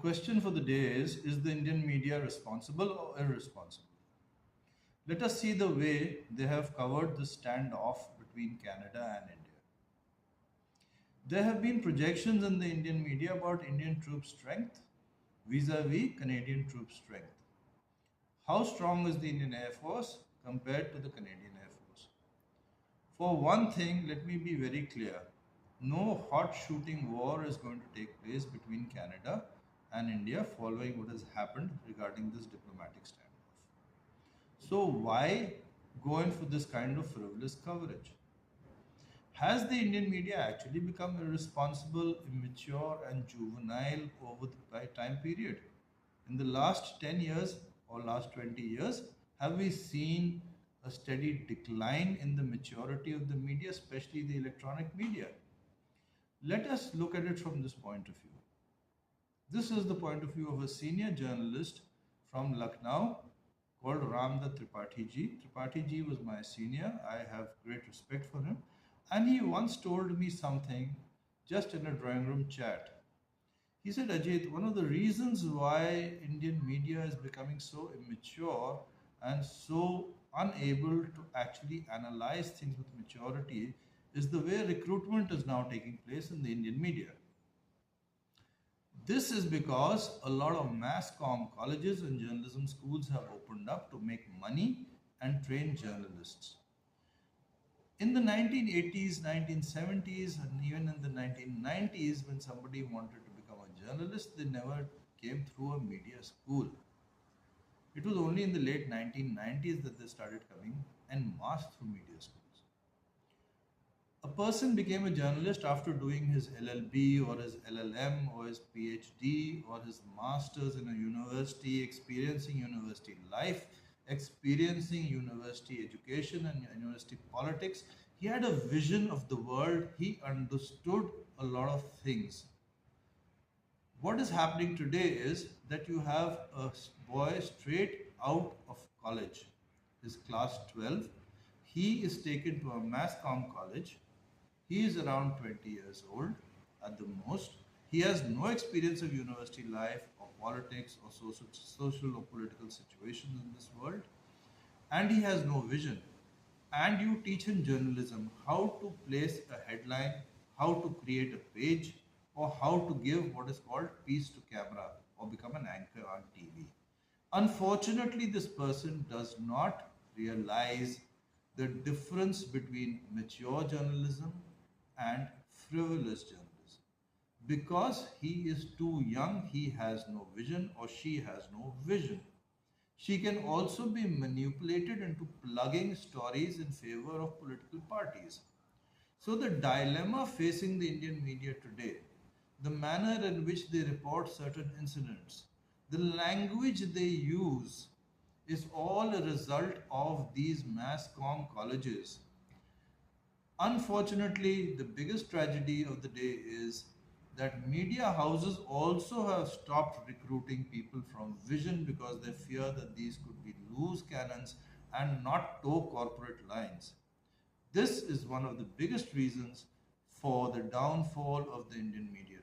question for the day is the Indian media responsible or irresponsible? Let us see the way they have covered the standoff between Canada and India. There have been projections in the Indian media about Indian troop strength vis-a-vis Canadian troop strength. How strong is the Indian Air Force compared to the Canadian Air Force? For one thing, let me be very clear. No hot shooting war is going to take place between Canada and India following what has happened regarding this diplomatic standoff. So why go in for this kind of frivolous coverage? Has the Indian media actually become irresponsible, immature, and juvenile over the time period? In the last 10 years or last 20 years, have we seen a steady decline in the maturity of the media, especially the electronic media? Let us look at it from this point of view. This is the point of view of a senior journalist from Lucknow called Ramda Tripathi ji. Tripathi ji was my senior. I have great respect for him. And he once told me something just in a drawing room chat. He said, Ajit, one of the reasons why Indian media is becoming so immature and so unable to actually analyze things with maturity is the way recruitment is now taking place in the Indian media. This is because a lot of mass comm colleges and journalism schools have opened up to make money and train journalists. In the 1980s, 1970s, and even in the 1990s, when somebody wanted to become a journalist, they never came through a media school. It was only in the late 1990s that they started coming en masse through media schools. A person became a journalist after doing his LLB or his LLM or his PhD or his master's in a university, experiencing university life, experiencing university education and university politics. He had a vision of the world. He understood a lot of things. What is happening today is that you have a boy straight out of college, his class 12. He is taken to a mass comm college. He is around 20 years old at the most. He has no experience of university life or politics or social or political situations in this world. And he has no vision. And you teach him journalism, how to place a headline, how to create a page, or how to give what is called piece to camera or become an anchor on TV. Unfortunately, this person does not realize the difference between mature journalism and frivolous journalism. Because he is too young, he has no vision or she has no vision. She can also be manipulated into plugging stories in favor of political parties. So the dilemma facing the Indian media today, the manner in which they report certain incidents, the language they use is all a result of these mass comm colleges. Unfortunately, the biggest tragedy of the day is that media houses also have stopped recruiting people from vision because they fear that these could be loose cannons and not toe corporate lines. This is one of the biggest reasons for the downfall of the Indian media